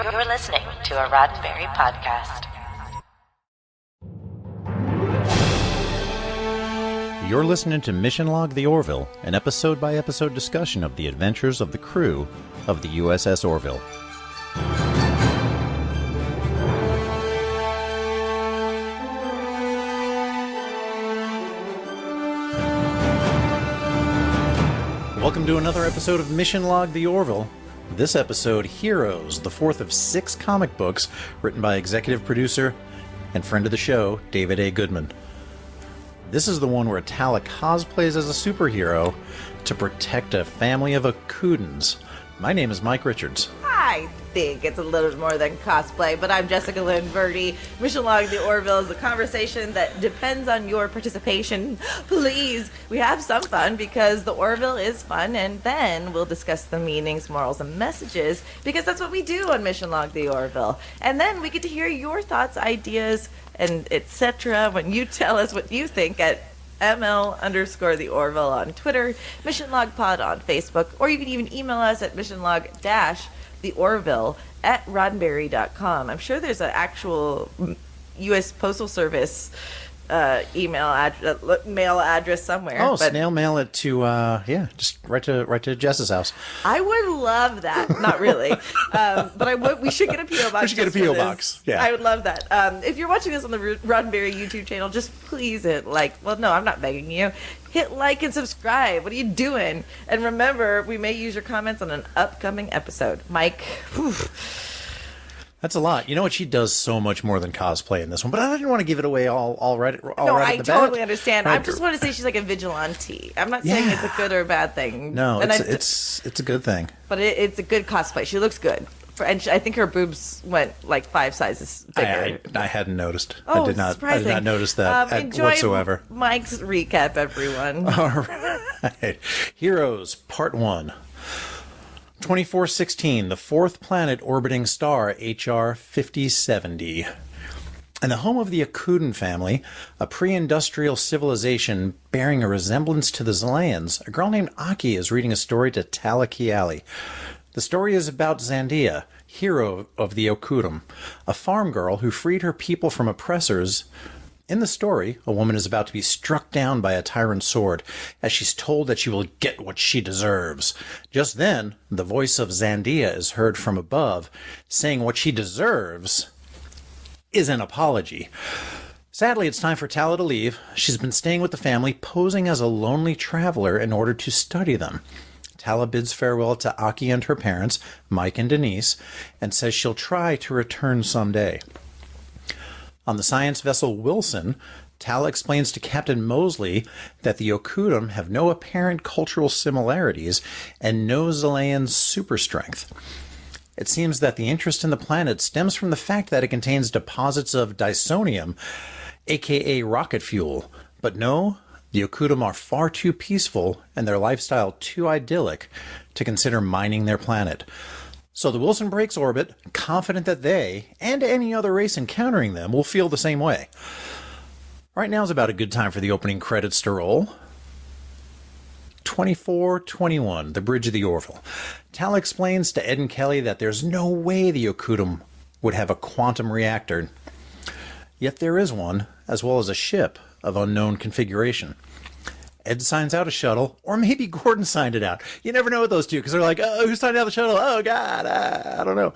You're listening to a Roddenberry podcast. You're listening to Mission Log the Orville, an episode-by-episode discussion of the adventures of the crew of the USS Orville. Welcome to another episode of Mission Log the Orville. This episode, Heroes, the fourth of 6 comic books written by executive producer and friend of the show, David A. Goodman. This is the one where Talla cosplays as a superhero to protect a family of Akudans. My name is Mike Richards. I think it's a little more than cosplay, but I'm Jessica Lynn, Verdi. Mission Log the Orville is a conversation that depends on your participation. Please, we have some fun because the Orville is fun, and then we'll discuss the meanings, morals, and messages because that's what we do on Mission Log the Orville. And then we get to hear your thoughts, ideas, and etc. when you tell us what you think at ML_the Orville on Twitter, Mission Log Pod on Facebook, or you can even email us at missionlog-the Orville at roddenberry.com. I'm sure there's an actual U.S. Postal Service mail address somewhere. Oh, snail mail it to just right to Jess's house. I would love that. Not really, but we should get a PO box. We should get a PO box. Yeah, I would love that. If you're watching this on the Roddenberry YouTube channel, just please hit like. Well, no, I'm not begging you. Hit like and subscribe. What are you doing? And remember, we may use your comments on an upcoming episode. Mike. Whew. That's a lot. You know what? She does so much more than cosplay in this one, but I didn't want to give it away all right. No, right I at the totally bat. understand. Right. I just want to say she's like a vigilante. I'm not saying it's a good or a bad thing. No, and it's a good thing. But it's a good cosplay. She looks good. I think her boobs went like 5 sizes bigger. I hadn't noticed. Oh, I did not notice that enjoy whatsoever. Mike's recap, everyone. All right. Heroes, Part 1. 2416, the fourth planet orbiting star HR 5070. In the home of the Akudan family, a pre-industrial civilization bearing a resemblance to the Zelayans, a girl named Aki is reading a story to Talla. The story is about Zandia, hero of the Okudum, a farm girl who freed her people from oppressors. In the story, a woman is about to be struck down by a tyrant's sword, as she's told that she will get what she deserves. Just then, the voice of Zandia is heard from above, saying what she deserves is an apology. Sadly, it's time for Talla to leave. She's been staying with the family, posing as a lonely traveler in order to study them. Talla bids farewell to Aki and her parents, Mike and Denise, and says she'll try to return someday. On the science vessel Wilson, Talla explains to Captain Mosley that the Okudum have no apparent cultural similarities and no Zelayan super strength. It seems that the interest in the planet stems from the fact that it contains deposits of dysonium, aka rocket fuel. But no, the Okudum are far too peaceful and their lifestyle too idyllic to consider mining their planet. So the Wilson breaks orbit, confident that they, and any other race encountering them, will feel the same way. Right now is about a good time for the opening credits to roll. 2421, the Bridge of the Orville. Talla explains to Ed and Kelly that there's no way the Okudum would have a quantum reactor. Yet there is one, as well as a ship of unknown configuration. Ed signs out a shuttle, or maybe Gordon signed it out. You never know with those two, because they're like, oh, who signed out the shuttle? Oh, God, I don't know.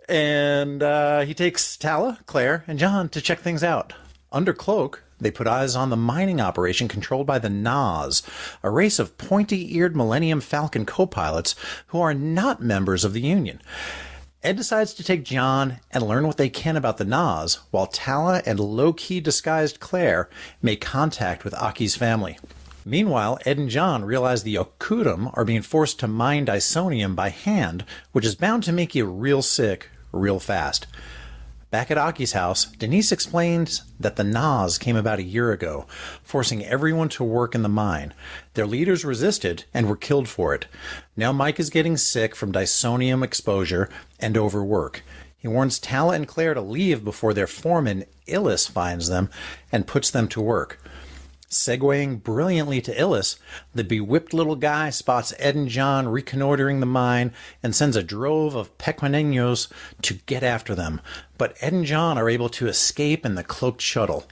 And he takes Talla, Claire, and John to check things out. Under cloak, they put eyes on the mining operation controlled by the Nas, a race of pointy-eared Millennium Falcon co-pilots who are not members of the Union. Ed decides to take John and learn what they can about the Nas, while Talla and low-key disguised Claire make contact with Aki's family. Meanwhile, Ed and John realize the Okudum are being forced to mine dysonium by hand, which is bound to make you real sick real fast. Back at Aki's house, Denise explains that the Nas came about a year ago, forcing everyone to work in the mine. Their leaders resisted and were killed for it. Now Mike is getting sick from dysonium exposure and overwork. He warns Talla and Claire to leave before their foreman, Illis, finds them and puts them to work. Segueing brilliantly to Illis, the bewhipped little guy spots Ed and John reconnoitering the mine and sends a drove of pequeños to get after them. But Ed and John are able to escape in the cloaked shuttle.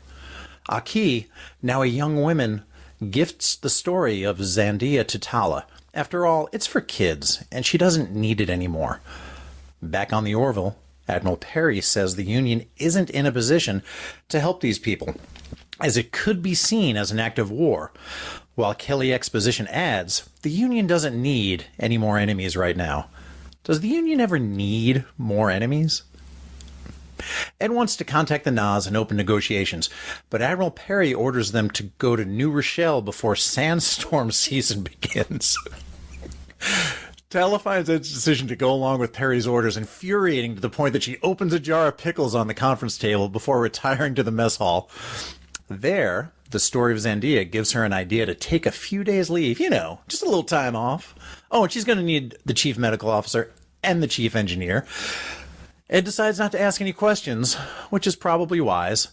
Aki, now a young woman, gifts the story of Zandia to Talla. After all, it's for kids, and she doesn't need it anymore. Back on the Orville, Admiral Perry says the Union isn't in a position to help these people, as it could be seen as an act of war. While Kelly Exposition adds, the Union doesn't need any more enemies right now. Does the Union ever need more enemies? Ed wants to contact the Nas and open negotiations, but Admiral Perry orders them to go to New Rochelle before sandstorm season begins. Talla finds Ed's decision to go along with Perry's orders infuriating to the point that she opens a jar of pickles on the conference table before retiring to the mess hall. There, the story of Zandia gives her an idea to take a few days leave, just a little time off. Oh, and she's going to need the chief medical officer and the chief engineer. Ed decides not to ask any questions, which is probably wise.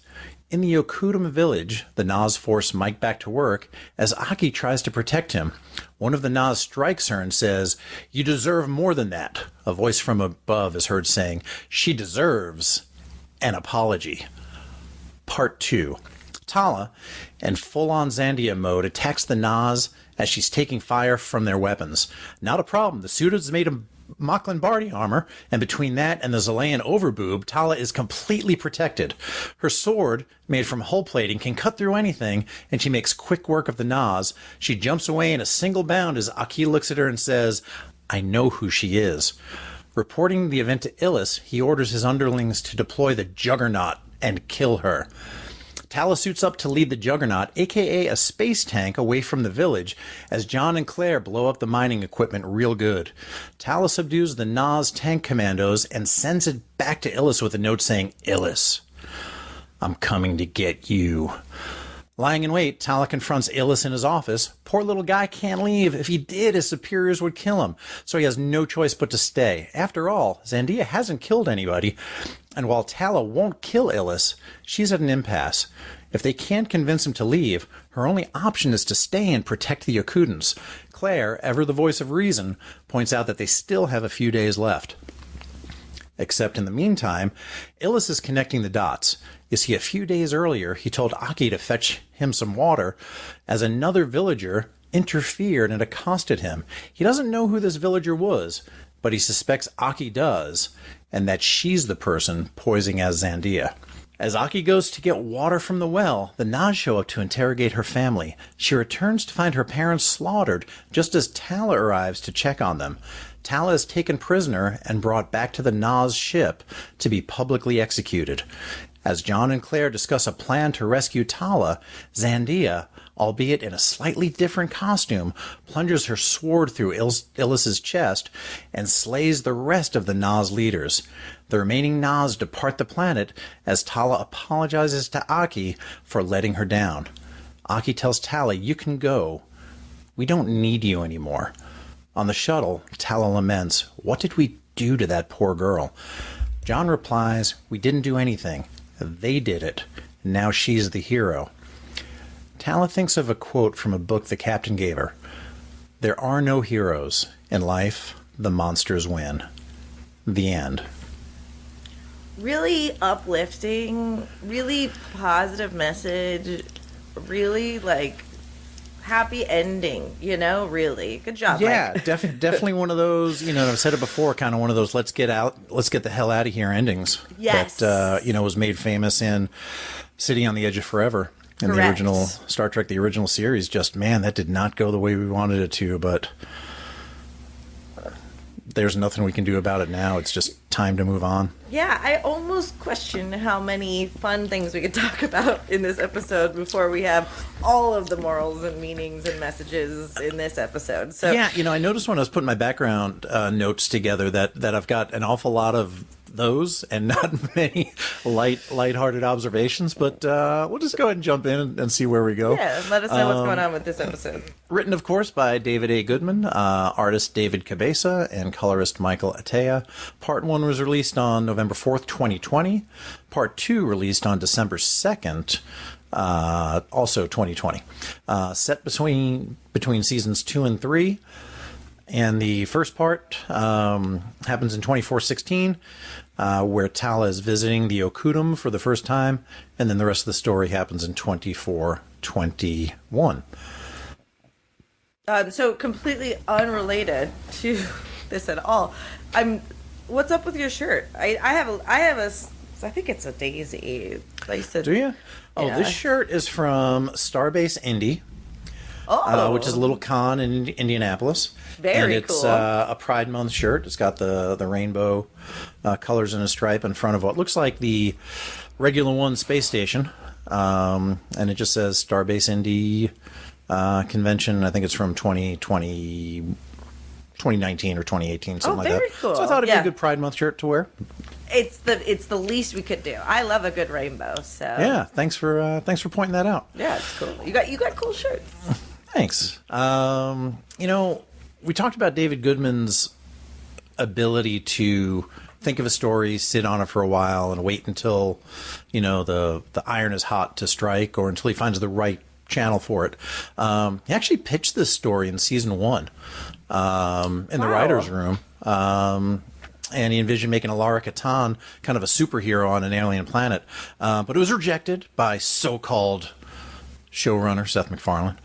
In the Okudum village, the Nas force Mike back to work as Aki tries to protect him. One of the Nas strikes her and says, "You deserve more than that." A voice from above is heard saying, "She deserves an apology." Part 2. Talla, in full-on Zandia mode, attacks the Nas as she's taking fire from their weapons. Not a problem. The suit is made of Mocklin-Barty armor, and between that and the Zalayan overboob, Talla is completely protected. Her sword, made from hull plating, can cut through anything, and she makes quick work of the Nas. She jumps away in a single bound as Aki looks at her and says, "I know who she is." Reporting the event to Illis, he orders his underlings to deploy the Juggernaut and kill her. Talla suits up to lead the Juggernaut, a.k.a. a space tank, away from the village, as John and Claire blow up the mining equipment real good. Talla subdues the Nas tank commandos and sends it back to Illis with a note saying, "Illis, I'm coming to get you." Lying in wait, Talla confronts Illis in his office. Poor little guy can't leave. If he did, his superiors would kill him, so he has no choice but to stay. After all, Zandia hasn't killed anybody, and while Talla won't kill Illis, she's at an impasse. If they can't convince him to leave, her only option is to stay and protect the Okudans. Claire, ever the voice of reason, points out that they still have a few days left. Except in the meantime, Illis is connecting the dots. You see, a few days earlier, he told Aki to fetch him some water, as another villager interfered and accosted him. He doesn't know who this villager was, but he suspects Aki does, and that she's the person posing as Zandia. As Aki goes to get water from the well, the Nas show up to interrogate her family. She returns to find her parents slaughtered, just as Talla arrives to check on them. Talla is taken prisoner and brought back to the Nas ship to be publicly executed. As John and Claire discuss a plan to rescue Talla, Zandia, albeit in a slightly different costume, plunges her sword through Illis's chest and slays the rest of the Nas leaders. The remaining Nas depart the planet as Talla apologizes to Aki for letting her down. Aki tells Talla, "You can go. We don't need you anymore." On the shuttle, Talla laments, "What did we do to that poor girl?" John replies, "We didn't do anything. They did it. Now she's the hero." Talla thinks of a quote from a book the captain gave her. "There are no heroes. In life, the monsters win." The end. Really uplifting, really positive message, really happy ending, really. Good job, Yeah, Mike. definitely one of those, I've said it before, kind of one of those let's get the hell out of here endings. Yes. That, was made famous in City on the Edge of Forever. In Correct. the original Star Trek, the original series, just, man, that did not go the way we wanted it to, but there's nothing we can do about it now. It's just time to move on. Yeah, I almost question how many fun things we could talk about in this episode before we have all of the morals and meanings and messages in this episode. So yeah, I noticed when I was putting my background notes together that I've got an awful lot of those and not many lighthearted observations, but we'll just go ahead and jump in and see where we go. yeah, let us know what's going on with this episode. Written, of course, by David A. Goodman, artist David Cabeza, and colorist Michael Atea. Part 1 was released on November 4th, 2020. Part 2 released on December 2nd, also 2020. Set between seasons 2 and 3. And the first part happens in 2416, where Talla is visiting the Okudum for the first time, and then the rest of the story happens in 2421. So completely unrelated to this at all. What's up with your shirt? I think it's a daisy. Do you? Oh, yeah. This shirt is from Starbase Indy, which is a little con in Indianapolis. Very and it's cool. A Pride Month shirt. It's got the rainbow colors in a stripe in front of what looks like the Regular One space station, and it just says Starbase Indy convention. I think it's from 2019 or 2018, something like that. Very cool. So I thought it'd be a good Pride Month shirt to wear. It's the least we could do. I love a good rainbow. So yeah, thanks for pointing that out. Yeah, it's cool. You got cool shirts. Thanks. We talked about David Goodman's ability to think of a story, sit on it for a while, and wait until the iron is hot to strike, or until he finds the right channel for it. He actually pitched this story in season 1 in the writer's room. And he envisioned making Alara Katan kind of a superhero on an alien planet. But it was rejected by so-called showrunner Seth MacFarlane.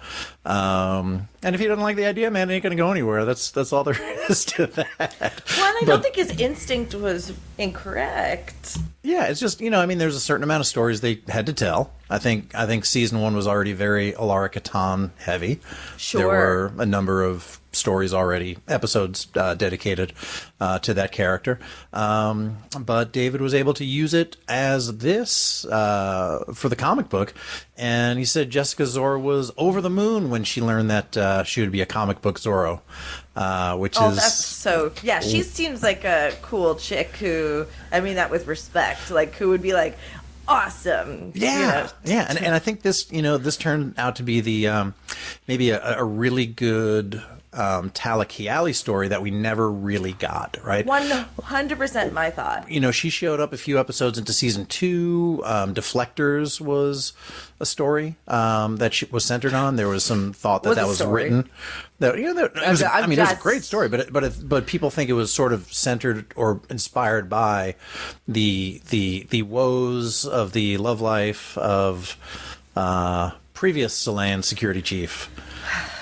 And if he doesn't like the idea, man, it ain't going to go anywhere. That's all there is to that. Well, and I don't think his instinct was incorrect. Yeah, it's just, there's a certain amount of stories they had to tell. I think season 1 was already very Alara Katan heavy. Sure. There were a number of stories already, episodes dedicated to that character. But David was able to use it as this for the comic book. And he said Jessica Zorro was over the moon when she learned that she would be a comic book Zorro, which is... that's so... Yeah, she seems like a cool chick who, I mean that with respect, like who would be like, awesome. Yeah, yeah. And I think this, this turned out to be the maybe a really good... Talla story that we never really got, right? 100% my thought. She showed up a few episodes into season 2. Deflectors was a story that was centered on. There was some thought that was written. That it was a great story, but people think it was sort of centered or inspired by the woes of the love life of previous Solayan security chief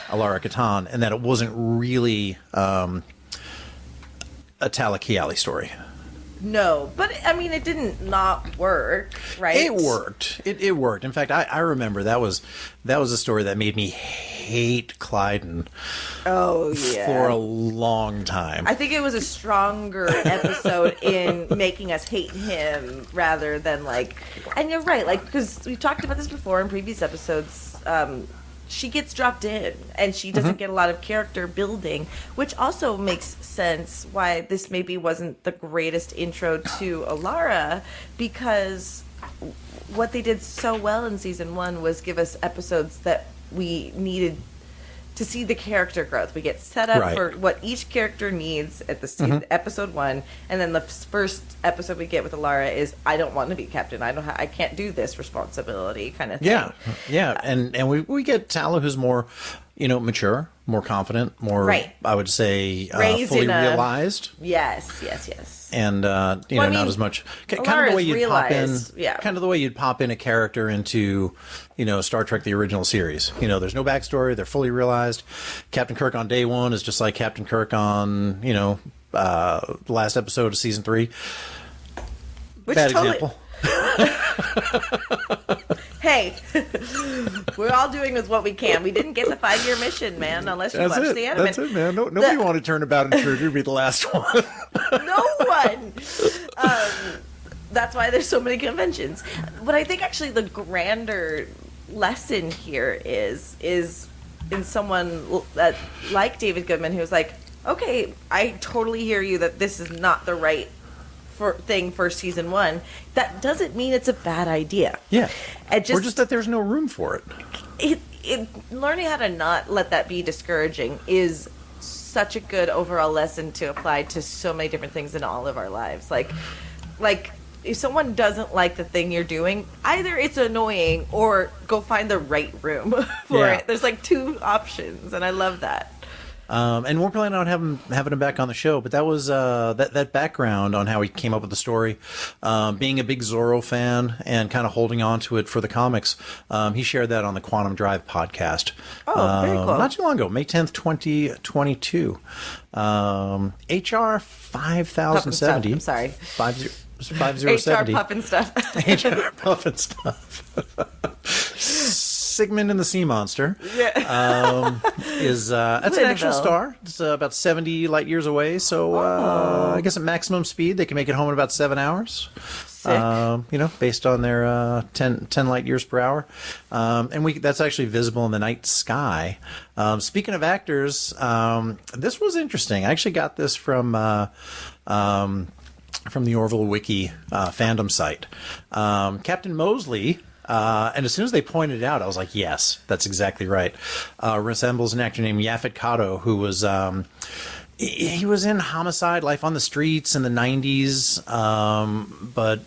Alara Katan, and that it wasn't really a Talla story. No, but it didn't not work, right? It worked. It worked. In fact, I remember that was a story that made me hate Clyden. Oh yeah, for a long time. I think it was a stronger episode in making us hate him rather than like. And you're right, like because we've talked about this before in previous episodes. She gets dropped in, and she doesn't get a lot of character building, which also makes sense why this maybe wasn't the greatest intro to Alara, because what they did so well in season 1 was give us episodes that we needed to see the character growth. We get set up for what each character needs at the episode 1, and then the first episode we get with Alara is, I don't want to be captain. I can't do this responsibility kind of thing. Yeah, and we get Talla, who's more, mature, more confident, more, I would say, fully realized. Yes. And not as much kind of the way you'd kind of the way you'd pop in a character into Star Trek the original series. There's no backstory, they're fully realized. Captain Kirk on day 1 is just like Captain Kirk on the last episode of season 3. Bad example. Hey, we're all doing with what we can. We didn't get the 5-year mission, man, unless you watched the anime. That's it, man. Nobody wanted to turn about and trigger be the last one. No one. That's why there's so many conventions. But I think actually the grander lesson here is in someone that like David Goodman, who's like, okay, I totally hear you that this is not the right thing for season 1. That doesn't mean it's a bad idea. Yeah. Or just that there's no room for it. Learning how to not let that be discouraging is such a good overall lesson to apply to so many different things in all of our lives. Like if someone doesn't like the thing you're doing, either it's annoying or go find the right room for Yeah. it. There's like two options, and I love that. And we're planning on having him back on the show, but that was that background on how he came up with the story, being a big Zorro fan and kind of holding on to it for the comics. He shared that on the Quantum Drive podcast. Oh, very cool. Not too long ago, May 10th, 2022. HR 5070. I'm sorry. 5070. HR Puff and Stuff. HR Puff and Stuff. Sigmund and the Sea Monster. Yeah. Is that's an actual Linville. star. It's about 70 light years away. So I guess at maximum speed, they can make it home in about 7 hours. Sick. Based on their 10 light years per hour. And that's actually visible in the night sky. Speaking of actors, this was interesting. I actually got this from the Orville Wiki fandom site. Captain Mosley, and as soon as they pointed it out, I was like, yes, that's exactly right. Resembles an actor named Yaphet Kotto, who was... he was in Homicide, Life on the Streets in the 90s, but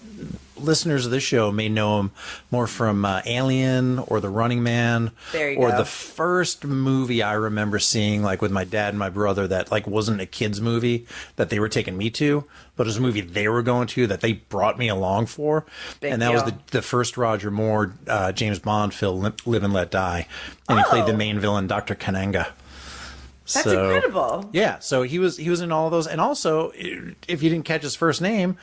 listeners of this show may know him more from Alien or The Running Man. There you or go. the first movie I remember seeing, like with my dad and my brother, that like wasn't a kid's movie that they were taking me to, but it was a movie they were going to that they brought me along for. Big and that was deal. the first Roger Moore, James Bond film, Live and Let Die. And he played the main villain, Dr. Kananga. That's incredible. Yeah, so he was in all of those, and also, if you didn't catch his first name,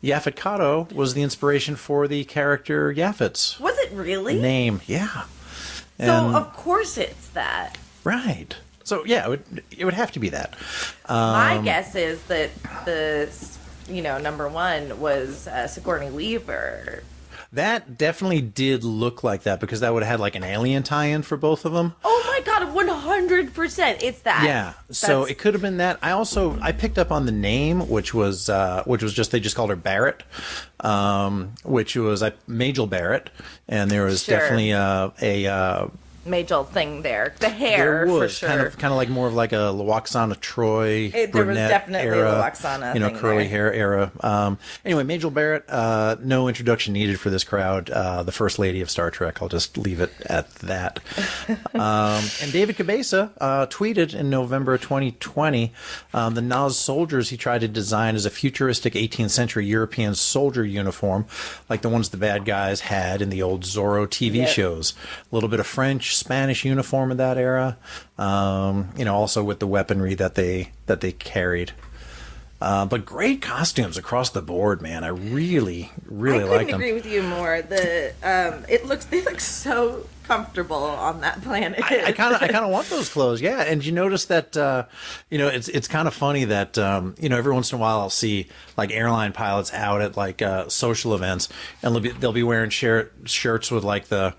Yaphet Kotto was the inspiration for the character Yaphet's Was it really? name. Yeah, So And- of course it's that. right. So yeah, it would have to be that. My guess is that the number one was Sigourney Weaver. That definitely did look like that because that would have had like an Alien tie-in for both of them. Oh my god, 100%! It's that. Yeah, so it could have been that. I picked up on the name, which was just they just called her Barrett, which was Majel Barrett, and there was Sure. definitely a Majel thing there. The hair, there was for sure. kind of like more of like a Loaxana Troy There was brunette definitely a era, Loaxana thing curly there. hair era. Anyway, Majel Barrett, no introduction needed for this crowd. The first lady of Star Trek. I'll just leave it at that. And David Cabeza tweeted in November 2020, the Naz soldiers he tried to design as a futuristic 18th century European soldier uniform, like the ones the bad guys had in the old Zorro TV Yep. shows. A little bit of French, Spanish uniform of that era. Also with the weaponry that they carried. But great costumes across the board, man. I really I liked couldn't them. agree with you more. They look so comfortable on that planet. I kind of want those clothes, yeah. And you notice that, it's kind of funny that, every once in a while I'll see like airline pilots out at like social events, and they'll be wearing shirts with like the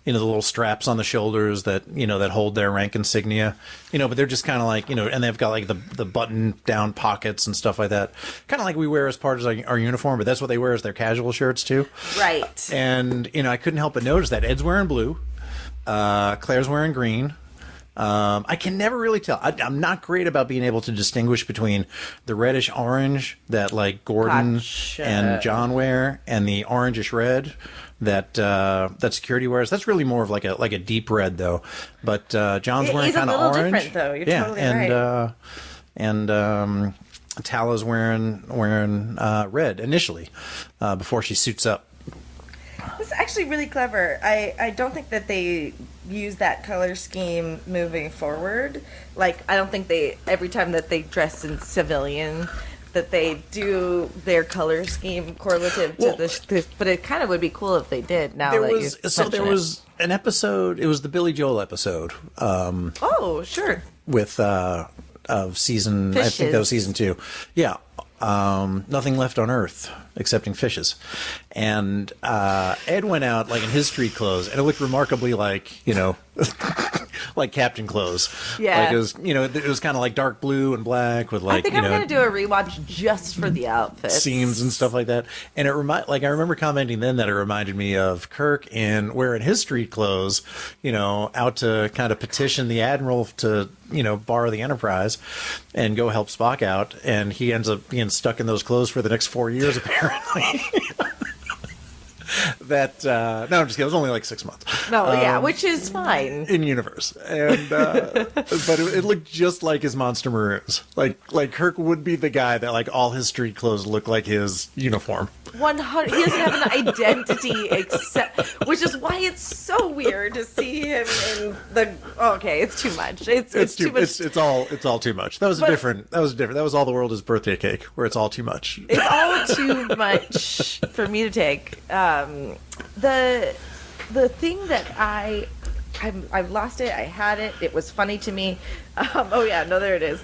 little straps on the shoulders that that hold their rank insignia, but they're just kind of like and they've got like the button down pockets and stuff like that, kind of like we wear as part of our uniform, but that's what they wear as their casual shirts too. Right. And I couldn't help but notice that Ed's wearing blue. Claire's wearing green. I can never really tell. I'm not great about being able to distinguish between the reddish orange that like Gordon Gotcha. and John wear, and the orangish red that security wears. That's really more of like a deep red though. But John's It wearing is a kind of little orange. different, though. You're yeah, totally and right. Talla's wearing red initially before she suits up. It's actually really clever. I don't think that they use that color scheme moving forward. Like, I don't think every time that they dress in civilian, that they do their color scheme correlative to this. But it kind of would be cool if they did. Now There that was an episode. It was the Billy Joel episode. Oh, sure. With of season, I think that was season 2. Yeah. Nothing left on Earth excepting fishes. And Ed went out like in his street clothes, and it looked remarkably like like Captain Clothes. Yeah. Like it was kind of like dark blue and black with like, I think I'm going to do a rewatch just for the outfits. Seams and stuff like that. And I remember commenting then that it reminded me of Kirk in wearing his street clothes, out to kind of petition the Admiral to, borrow the Enterprise and go help Spock out. And he ends up being stuck in those clothes for the next 4 years, apparently. No, I'm just kidding. It was only like 6 months. No, yeah, which is fine in universe, and but it looked just like his Monster Maroons. Like Kirk would be the guy that like all his street clothes look like his uniform. 100. He doesn't have an identity except, which is why it's so weird to see him in the. Okay, it's too much. It's too much. It's all too much. That was different. That was All the World Is Birthday Cake, where it's all too much. It's all too much for me to take. The thing that I've lost it. I had it. It was funny to me. Oh yeah, no, there it is.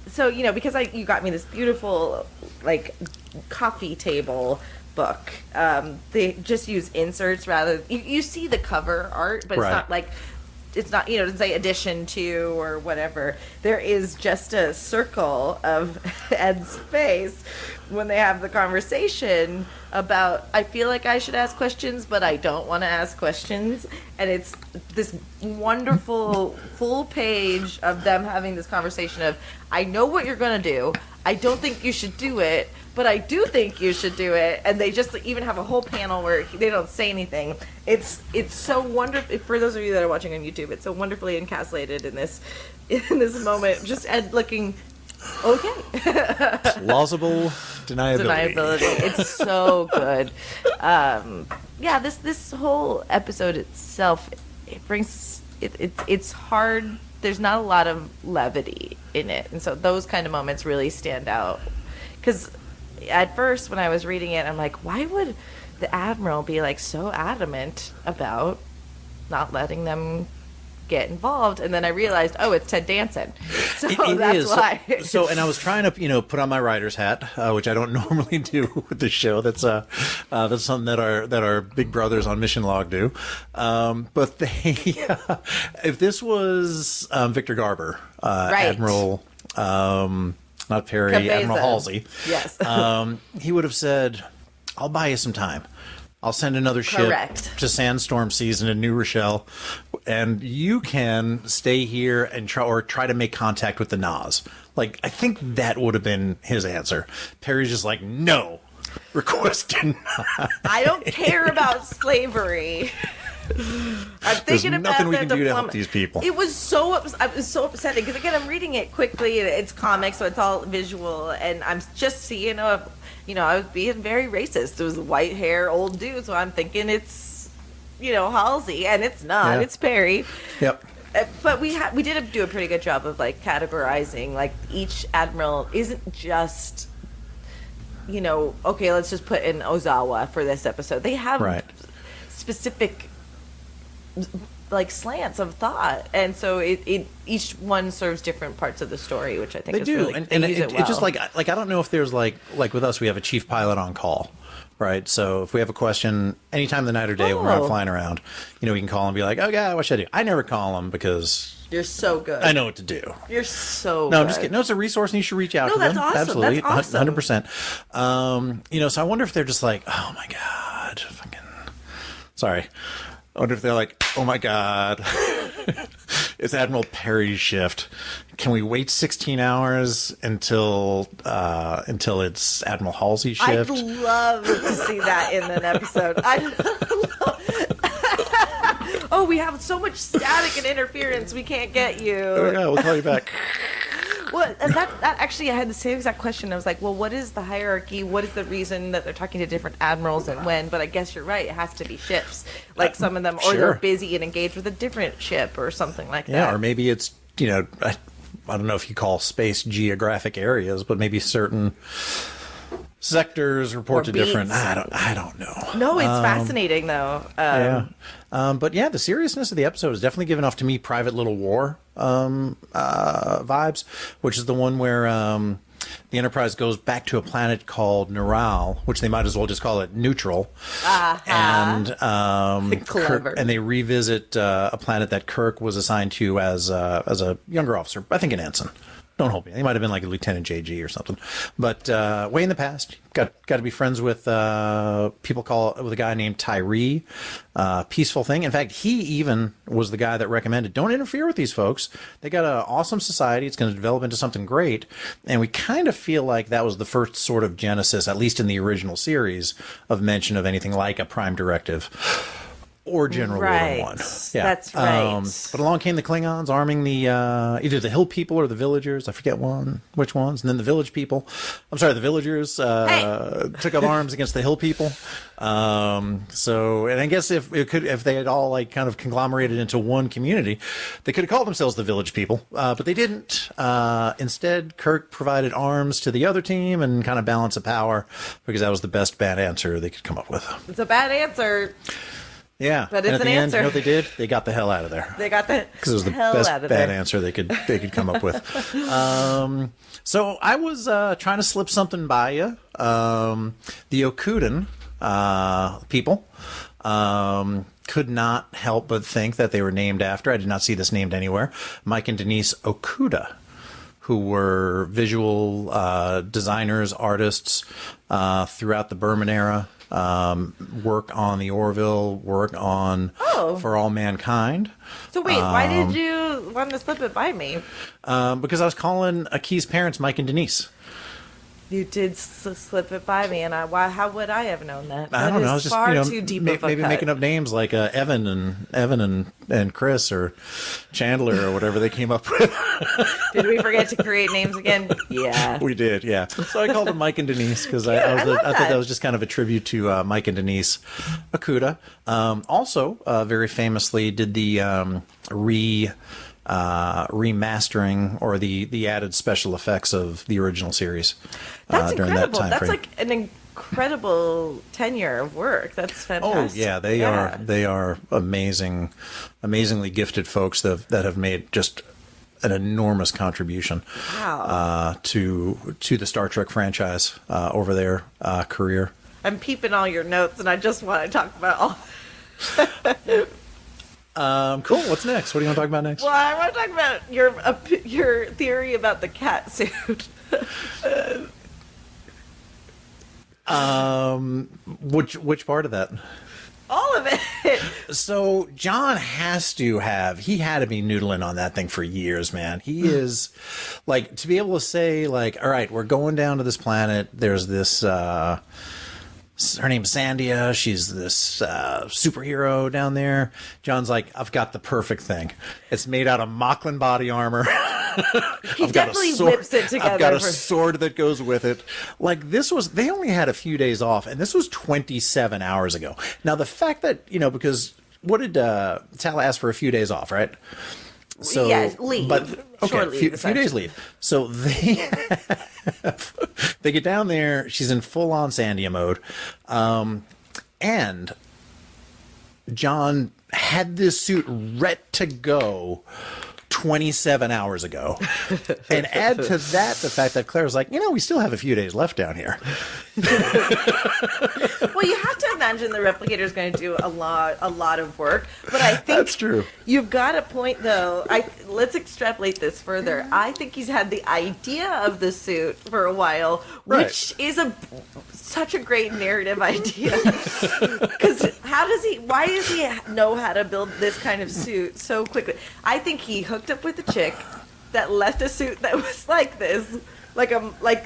So because you got me this beautiful like coffee table book. They just use inserts rather. You see the cover art, but it's not like. It's not, it doesn't say addition to or whatever. There is just a circle of Ed's face when they have the conversation about, I feel like I should ask questions, but I don't want to ask questions. And it's this wonderful full page of them having this conversation of, I know what you're going to do. I don't think you should do it, but I do think you should do it. And they just even have a whole panel where they don't say anything. It's so wonderful. For those of you that are watching on YouTube, it's so wonderfully encapsulated in this moment. Just Ed looking okay. Plausible deniability. It's so good. Yeah, this whole episode itself, it's hard. There's not a lot of levity in it, and so those kind of moments really stand out. Because at first, when I was reading it, I'm like, why would the Admiral be like so adamant about not letting them get involved? And then I realized, it's Ted Danson. So that's why. So, and I was trying to, put on my writer's hat, which I don't normally do with the show. That's something that our big brothers on Mission Log do. But if this was Victor Garber, Admiral, not Perry, Cabeza. Admiral Halsey, yes, he would have said, "I'll buy you some time. I'll send another ship to Sandstorm Season in New Rochelle, and you can stay here and try to make contact with the Nas." Like, I think that would have been his answer. Perry's just like, "No, request denied. I don't care about slavery." I'm thinking There's about nothing we can do to help these people. It was so upsetting because again, I'm reading it quickly. It's comics, so it's all visual, and I'm just seeing I was being very racist. It was white hair, old dude, so I'm thinking it's, Halsey, and it's not. Yeah. It's Perry. Yep. But we did do a pretty good job of like categorizing. Like each admiral isn't just, okay, let's just put in Ozawa for this episode. They have specific like slants of thought, and so it each one serves different parts of the story, which I think they is do. really, and they use it well. It's just like I don't know if there's like with us, we have a chief pilot on call, right? So if we have a question anytime of the night or day when we're out flying around, we can call and be like, "Oh yeah, what should I do?" I never call them because you're so good. I know what to do. You're so no, good. I'm just kidding. No, it's a resource, and you should reach out to that's them. awesome. Absolutely, that's awesome. 100%. So I wonder if they're just like, "Oh my god, fucking sorry." I wonder if they're like, "Oh my god, it's Admiral Perry's shift. Can we wait 16 hours until it's Admiral Halsey's shift?" I'd love to see that in an episode. Oh, we have so much static and interference. We can't get you. Oh yeah, we'll call you back. Well, and that actually, I had the same exact question. I was like, well, what is the hierarchy? What is the reason that they're talking to different admirals and when? But I guess you're right. It has to be ships. Like some of them, or they're busy and engaged with a different ship or something like that. Yeah, or maybe it's, I don't know if you call space geographic areas, but maybe certain sectors report to different. I don't know. No, it's fascinating though. But yeah, the seriousness of the episode is definitely given off to me Private Little War vibes, which is the one where the Enterprise goes back to a planet called Neural, which they might as well just call it Neutral. And and they revisit a planet that Kirk was assigned to as a younger officer. I think an ensign. Don't hold me. He might have been like a Lieutenant JG or something. But way in the past, got to be friends with with a guy named Tyree. Peaceful thing. In fact, he even was the guy that recommended, don't interfere with these folks. They got an awesome society. It's going to develop into something great. And we kind of feel like that was the first sort of genesis, at least in the original series, of mention of anything like a Prime Directive. Or General Order 1. Yeah. That's right. But along came the Klingons, arming the either the Hill people or the villagers. I forget which ones. And then the village people. I'm sorry, the villagers took up arms against the Hill people. So, and I guess if they had all like kind of conglomerated into one community, they could have called themselves the village people. But they didn't. Instead, Kirk provided arms to the other team and kind of balance of power because that was the best bad answer they could come up with. It's a bad answer. Yeah, but it's and at an the end, answer. You know what they did? They got the hell out of there. They got the because it was the best bad answer they could come up with. So I was trying to slip something by you. The Okudan people could not help but think that they were named after. I did not see this named anywhere. Mike and Denise Okuda, who were visual designers, artists throughout the Berman era. Work on the Orville, work on For All Mankind. So wait, why did you want to slip it by me? Because I was calling Aki's parents Mike and Denise. You did slip it by me, and how would I have known that? I don't know. I was just too deep maybe making up names like Evan and Chris or Chandler or whatever they came up with. Did we forget to create names again? Yeah, we did. Yeah. So I called them Mike and Denise because I thought that was just kind of a tribute to Mike and Denise Okuda. Also, very famously, did the remastering or the added special effects of the original series. That's during incredible. That time That's frame. like an incredible tenure of work. That's fantastic. Oh yeah, they are amazingly gifted folks that have made just an enormous contribution to the Star Trek franchise over their career. I'm peeping all your notes, and I just want to talk about all. Cool. What's next? What do you want to talk about next? Well, I want to talk about your theory about the cat suit. Which part of that? All of it. So John had to be noodling on that thing for years, man. He is like, to be able to say like, all right, we're going down to this planet. There's this, her name's Sandia. She's this superhero down there. John's like, I've got the perfect thing. It's made out of Mocklin body armor. He definitely whips it together. I've got a sword that goes with it. Like they only had a few days off, and this was 27 hours ago. Now the fact that, because what did Talla ask for a few days off, right? So leave. But okay, few days leave. So they get down there. She's in full on Sandia mode, and John had this suit ready to go 27 hours ago. And add to that the fact that Claire's like, we still have a few days left down here. Well, you have to imagine the replicator's going to do a lot of work, but I think that's true. You've got a point, though. Let's extrapolate this further. I think he's had the idea of the suit for a while, which is such a great narrative idea. Because why does he know how to build this kind of suit so quickly? I think he hooked up with a chick that left a suit that was like this.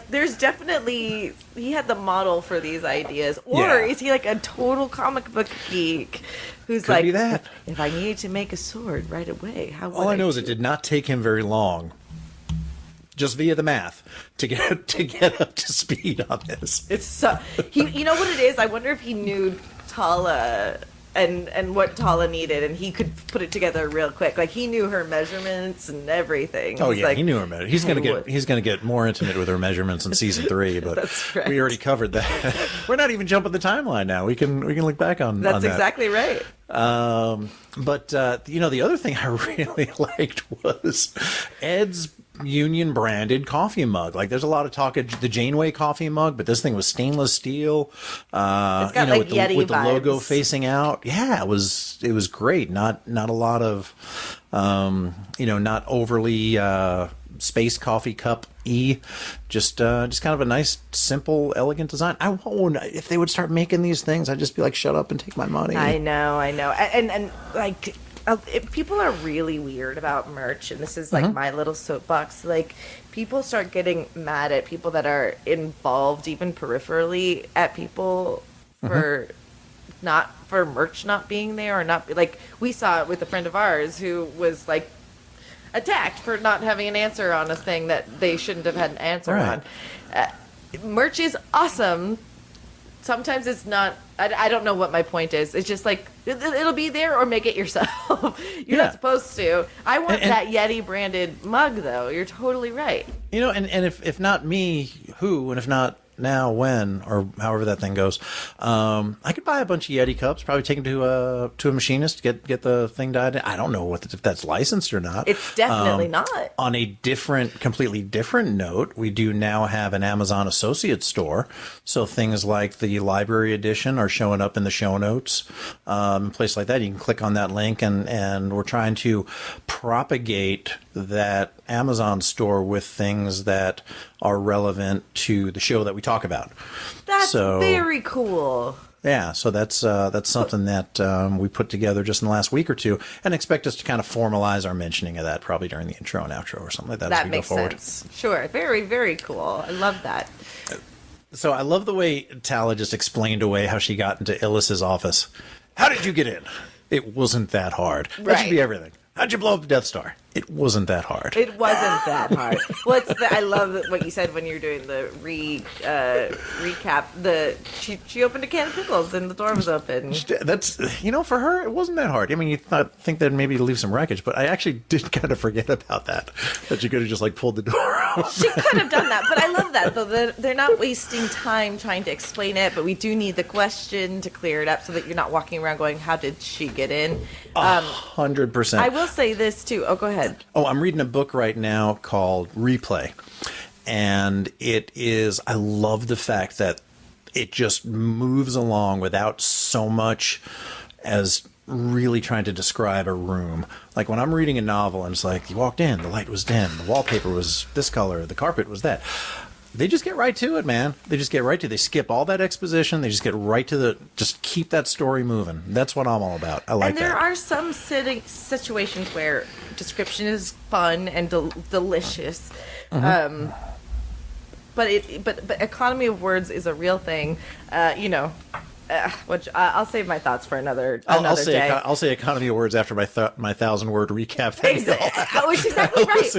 There's definitely, he had the model for these ideas. Or is he like a total comic book geek who's Could be that. If I needed to make a sword right away, how would All I know is it did not take him very long, just via the math, to get up to speed on this. It's so, you know what it is? I wonder if he knew Talla and what Talla needed, and he could put it together real quick. Like, he knew her measurements and everything. Oh yeah, he knew her measurements. He's gonna get more intimate with her measurements in season 3, but that's right. We already covered that. We're not even jumping the timeline now. We can look back on That's that. Exactly right. But the other thing I really liked was Ed's Union branded coffee mug. Like, there's a lot of talk of the Janeway coffee mug, but this thing was stainless steel. It's got with Yeti with the logo vibes. facing out. Yeah, it was great. Not a lot of not overly space coffee cup just kind of a nice, simple, elegant design. I wonder if they would start making these things, I'd just be like, shut up and take my money. I know, and like. People are really weird about merch, and this is like my little soapbox. Like, people start getting mad at people that are involved, even peripherally, at people for merch not being there, or not, like, we saw it with a friend of ours who was like attacked for not having an answer on a thing that they shouldn't have had an answer on. Merch is awesome. Sometimes it's not. I don't know what my point is. It's just like, it'll be there, or make it yourself. You're not supposed to. I want that Yeti branded mug, though. You're totally right. And if not me, who? And if not now, when? Or however that thing goes. I could buy a bunch of Yeti cups, probably take them to a machinist, get the thing dyed. I don't know if that's licensed or not. It's definitely not. On a completely different note, we do now have an Amazon Associate store. So things like the library edition are showing up in the show notes. A place like that, you can click on that link, and we're trying to propagate that Amazon store with things that are relevant to the show that we talk about. That's very cool. Yeah, so that's something that we put together just in the last week or two, and expect us to kind of formalize our mentioning of that probably during the intro and outro or something like that as we go forward. That makes sense. Sure. Very, very cool. I love that. So I love the way Talla just explained away how she got into Illis's office. How did you get in? It wasn't that hard. That should be everything. How'd you blow up the Death Star? It wasn't that hard. It wasn't that hard. Well, I love what you said when you were doing the recap. She opened a can of pickles and the door was open. That's, for her, it wasn't that hard. I mean, you think that maybe to leave some wreckage, but I actually did kind of forget about that she could have just like pulled the door open. She could have done that, but I love that though. They're not wasting time trying to explain it, but we do need the question to clear it up so that you're not walking around going, "How did she get in?" 100%. I will say this too. Oh, go ahead. Oh, I'm reading a book right now called Replay. And I love the fact that it just moves along without so much as really trying to describe a room. Like when I'm reading a novel and it's like, you walked in, the light was dim, the wallpaper was this color, the carpet was that. They just get right to it, man. They skip all that exposition. They just get right to just keep that story moving. That's what I'm all about. I like that. And there are some situations where description is fun and delicious. But economy of words is a real thing. Which I'll save my thoughts for another day. I'll say economy of words after my 1,000-word recap. Which is exactly right.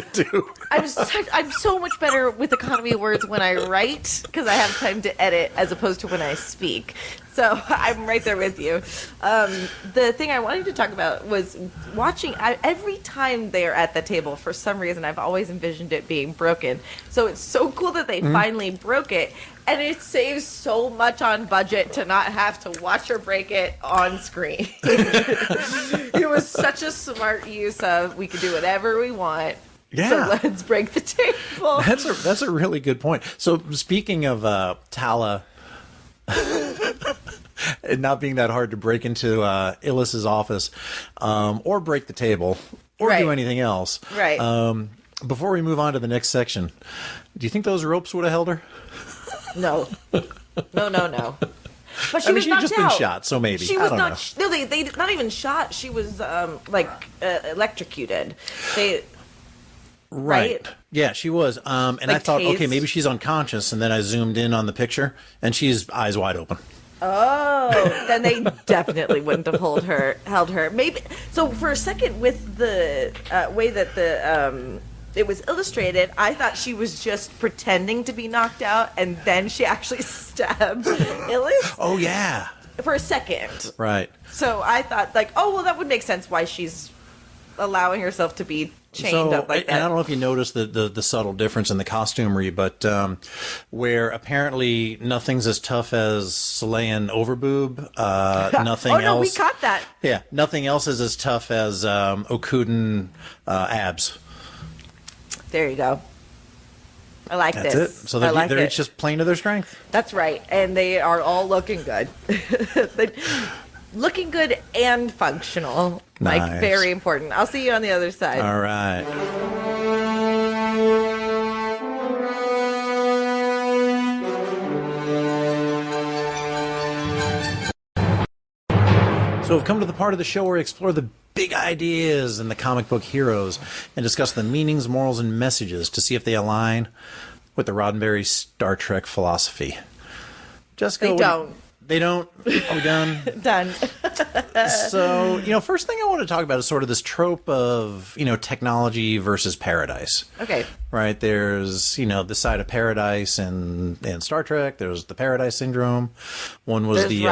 I'm so much better with economy of words when I write because I have time to edit as opposed to when I speak. So I'm right there with you. The thing I wanted to talk about was watching. Every time they're at the table, for some reason, I've always envisioned it being broken. So it's so cool that they finally broke it. And it saves so much on budget to not have to watch her break it on screen. It was such a smart use of, we can do whatever we want. Yeah. So let's break the table. That's a really good point. So speaking of Talla and not being that hard to break into Illis's office or break the table or do anything else. Right. Before we move on to the next section, do you think those ropes would have held her? No. No. But she had just been shot, so maybe. She was not. No, they not even shot. She was electrocuted. Right. Yeah, she was. And I thought, okay, maybe she's unconscious. And then I zoomed in on the picture, and she's eyes wide open. Oh, then they definitely wouldn't have held her. Maybe. So for a second, with the way that it was illustrated, I thought she was just pretending to be knocked out, and then she actually stabbed Illis. Oh, yeah. For a second. Right. So I thought, that would make sense why she's allowing herself to be chained up like that. And I don't know if you noticed the subtle difference in the costumery, but where apparently nothing's as tough as Selayan overboob, nothing else. Oh, no, we caught that. Yeah, nothing else is as tough as Okuden abs. There you go. I like That's this. it. So they're each just playing to their strength. That's right. And they are all looking good. Looking good and functional. Nice. Like, very important. I'll see you on the other side. All right. So we've come to the part of the show where we explore the big ideas in the comic book heroes and discuss the meanings, morals, and messages to see if they align with the Roddenberry Star Trek philosophy. Jessica, They don't. They don't? Are we done? Done. So, first thing I want to talk about is sort of this trope of, technology versus paradise. Okay. Right? There's, the side of paradise in Star Trek. There's the paradise syndrome. One was the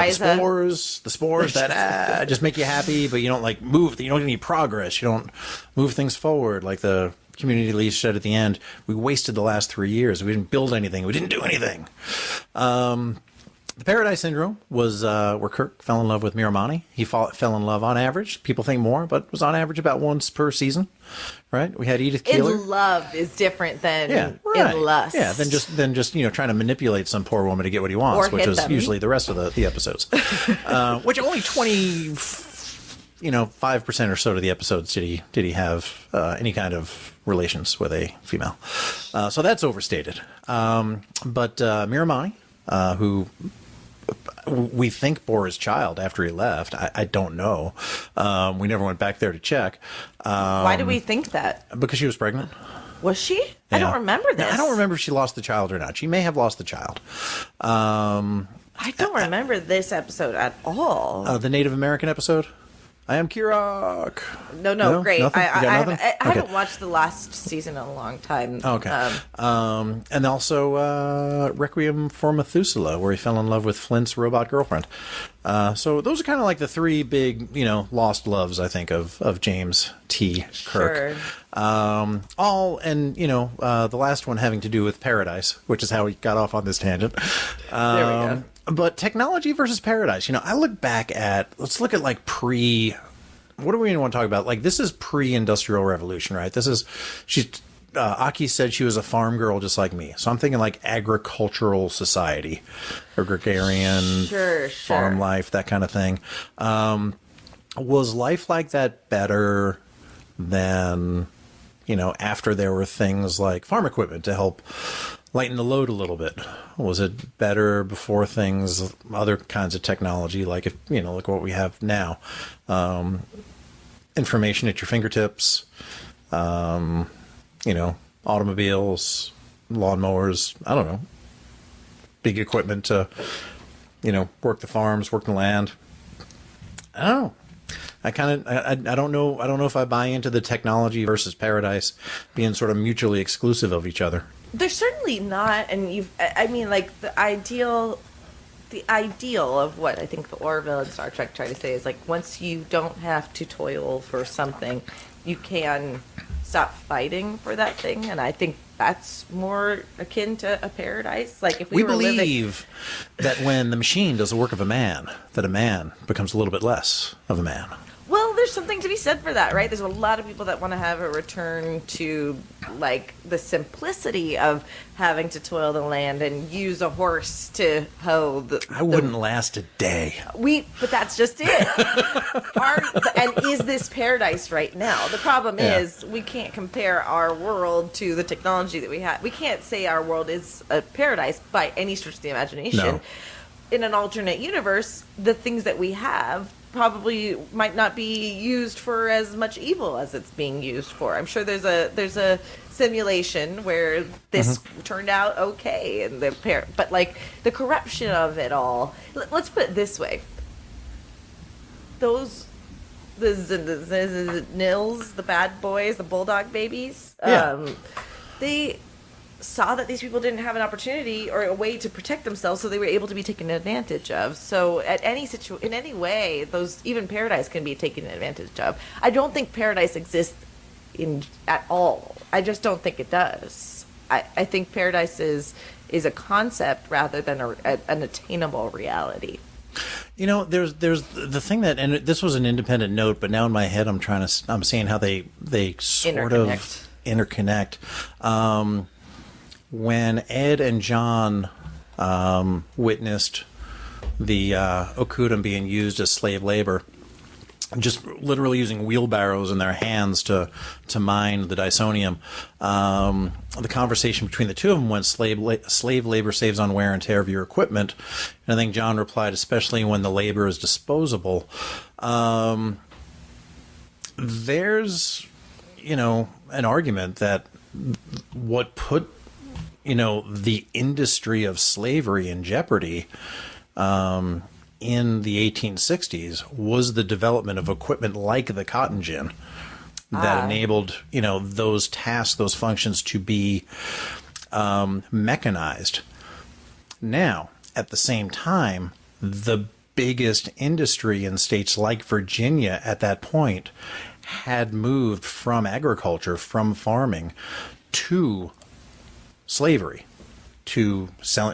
spores that just make you happy, but you don't move. You don't get any progress. You don't move things forward. Like the community lead said at the end, we wasted the last 3 years. We didn't build anything. We didn't do anything. The Paradise Syndrome was where Kirk fell in love with Miramani. He fell in love on average. People think more, but was on average about once per season. Right? We had Edith Keeler. In love is different than in lust. Yeah, than just trying to manipulate some poor woman to get what he wants, which is usually the rest of the episodes. Which only 5% or so of the episodes did he have any kind of relations with a female. So that's overstated. But Miramani, who we think bore his child after he left. I don't know. We never went back there to check. Why do we think that? Because she was pregnant. Was she? Yeah. I don't remember this. I don't remember if she lost the child or not. She may have lost the child. I don't remember this episode at all. The Native American episode? I am Kirok. No, great. Nothing? I haven't watched the last season in a long time. Okay. And also Requiem for Methuselah, where he fell in love with Flint's robot girlfriend. So those are kind of like the three big, lost loves, I think, of James T. Kirk. Sure. The last one having to do with paradise, which is how he got off on this tangent. There we go. But technology versus paradise, I look back let's look at what do we even want to talk about? This is pre-industrial revolution, right? Aki said she was a farm girl just like me. So I'm thinking agricultural society, agrarian, farm life, that kind of thing. Was life like that better than, after there were things like farm equipment to help lighten the load a little bit? Was it better before other kinds of technology, like what we have now? Information at your fingertips, automobiles, lawnmowers, I don't know, big equipment to, work the farms, work the land. I don't know. I don't know. I don't know if I buy into the technology versus paradise being sort of mutually exclusive of each other. They're certainly not, and the ideal of what I think the Orville and Star Trek try to say is once you don't have to toil for something, you can stop fighting for that thing, and I think that's more akin to a paradise. If we believe that when the machine does the work of a man, that a man becomes a little bit less of a man. Well, there's something to be said for that, right? There's a lot of people that want to have a return to, the simplicity of having to toil the land and use a horse to hoe the... I wouldn't last a day. But that's just it. And is this paradise right now? The problem is we can't compare our world to the technology that we have. We can't say our world is a paradise by any stretch of the imagination. No. In an alternate universe, the things that we have probably might not be used for as much evil as it's being used for. I'm sure there's a simulation where this turned out okay, and but the corruption of it all. Let's put it this way: the nils, the bad boys, the bulldog babies, they saw that these people didn't have an opportunity or a way to protect themselves, so they were able to be taken advantage of. So at in any way, those, even paradise can be taken advantage of. I don't think paradise exists at all. I just don't think it does. I think paradise is a concept rather than an attainable reality. You know, there's the thing that, and this was an independent note, but now in my head I'm seeing how they sort of interconnect. When Ed and John witnessed the Okudan being used as slave labor, just literally using wheelbarrows in their hands to mine the Dysonium, the conversation between the two of them went, slave labor saves on wear and tear of your equipment. And I think John replied, especially when the labor is disposable. There's, an argument that what put, the industry of slavery in jeopardy in the 1860s was the development of equipment like the cotton gin that enabled, those tasks, those functions to be mechanized. Now, at the same time, the biggest industry in states like Virginia at that point had moved from agriculture, from farming, to slavery, to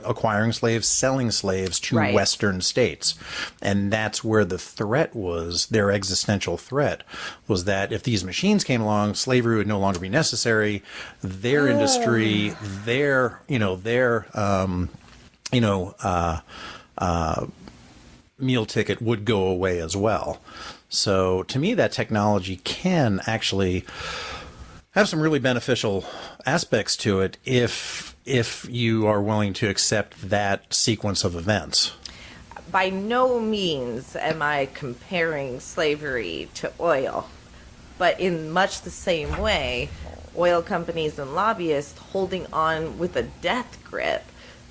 acquiring slaves, selling slaves to Western states. And that's where the threat was, their existential threat, was that if these machines came along, slavery would no longer be necessary. Their industry, their meal ticket would go away as well. So to me, that technology can actually have some really beneficial aspects to it if you are willing to accept that sequence of events. By no means am I comparing slavery to oil, but in much the same way, oil companies and lobbyists holding on with a death grip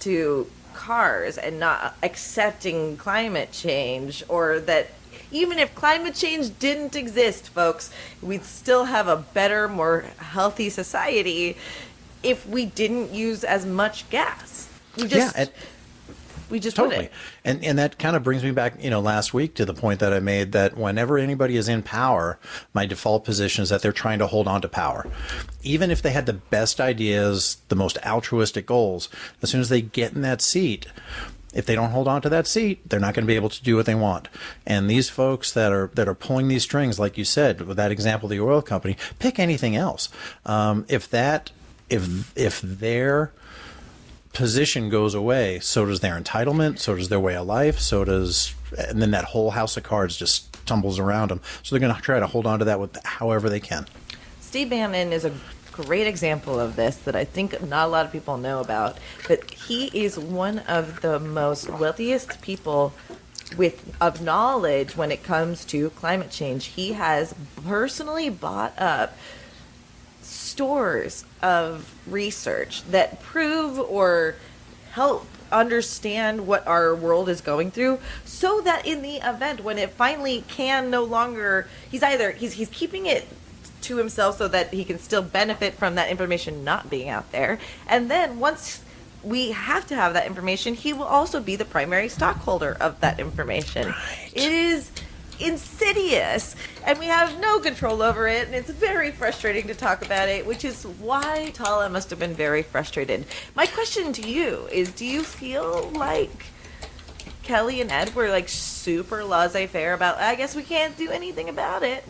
to cars and not accepting climate change, or that even if climate change didn't exist, folks, we'd still have a better, more healthy society if we didn't use as much gas. We just totally. And that kind of brings me back, last week to the point that I made that whenever anybody is in power, my default position is that they're trying to hold on to power. Even if they had the best ideas, the most altruistic goals, as soon as they get in that seat, if they don't hold on to that seat, they're not going to be able to do what they want. And these folks that are pulling these strings, like you said, with that example, the oil company, pick anything else. If their position goes away, so does their entitlement, so does their way of life, and then that whole house of cards just tumbles around them. So they're going to try to hold on to that with however they can. Steve Bannon is a great example of this that I think not a lot of people know about, but he is one of the most wealthiest people of knowledge when it comes to climate change. He has personally bought up stores of research that prove or help understand what our world is going through, so that in the event when it finally can no longer, he's keeping it to himself so that he can still benefit from that information not being out there. And then once we have to have that information, he will also be the primary stockholder of that information. Right. It is insidious, and we have no control over it, and it's very frustrating to talk about it, which is why Talla must have been very frustrated. My question to you is, do you feel like Kelly and Ed were super laissez-faire about, I guess we can't do anything about it?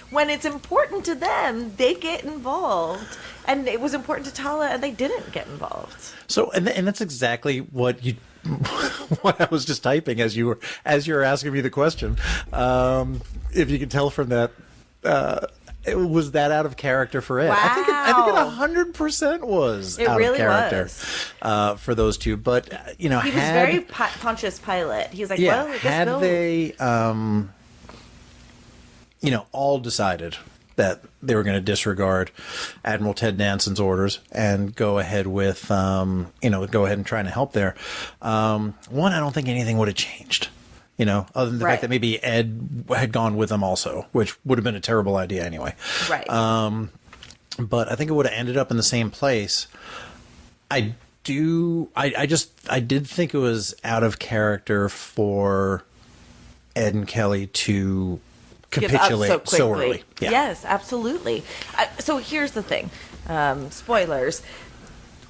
When it's important to them, they get involved, and it was important to Talla, and they didn't get involved. So, and that's exactly what I was just typing as you were asking me the question. If you can tell from that, was that out of character for Ed? Wow. I think it 100% was out really of character for those two. But he was very Pontius Pilate. He was like, yeah, well, had they, all decided that they were going to disregard Admiral Ted Danson's orders and go ahead with, go ahead and try to help there. One, I don't think anything would have changed, other than the fact that maybe Ed had gone with them also, which would have been a terrible idea anyway. Right. But I think it would have ended up in the same place. I did think it was out of character for Ed and Kelly to capitulate so early. Yeah. Yes, absolutely. So here's the thing. Spoilers.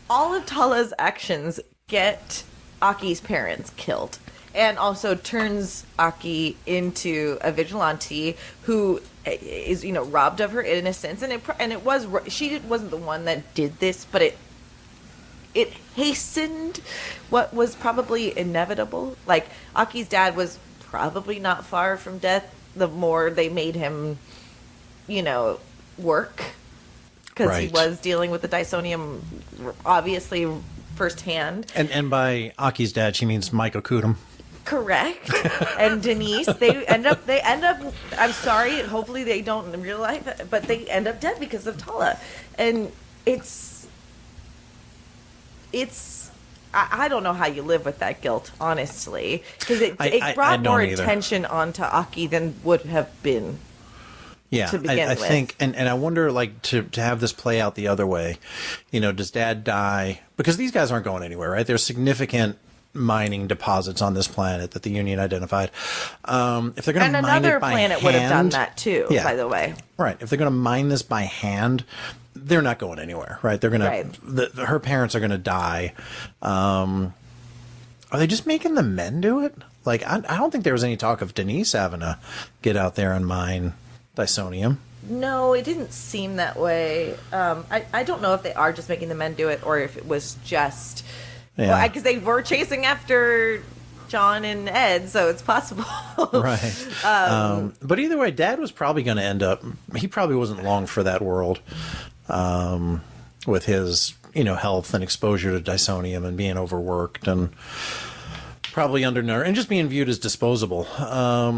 All of Talla's actions get Aki's parents killed, and also turns Aki into a vigilante who is, robbed of her innocence. And it was, she wasn't the one that did this, but it hastened what was probably inevitable. Like, Aki's dad was probably not far from death the more they made him, work. Because he was dealing with the Dysonium, obviously, firsthand. And by Aki's dad, she means Michael Kudum. Correct. And Denise, they end up, I'm sorry, hopefully they don't in real life, but they end up dead because of Talla. And I don't know how you live with that guilt, honestly, because it brought more attention onto Aki than would have been. Yeah, I think, and I wonder, like, to have this play out the other way, does Dad die? Because these guys aren't going anywhere, right? There's significant mining deposits on this planet that the Union identified. If they're going to mine it by hand, another planet would have done that too, by the way. Right. If they're going to mine this by hand, they're not going anywhere, right? They're going to, her parents are going to die. Are they just making the men do it? Like, I don't think there was any talk of Denise having to get out there and mine Dysonium. No, it didn't seem that way. I don't know if they are just making the men do it or if it was just... Yeah. Because they were chasing after John and Ed, so it's possible. Right. But either way, Dad was probably going to end up... He probably wasn't long for that world with his, health and exposure to Dysonium and being overworked and probably undernourished and just being viewed as disposable.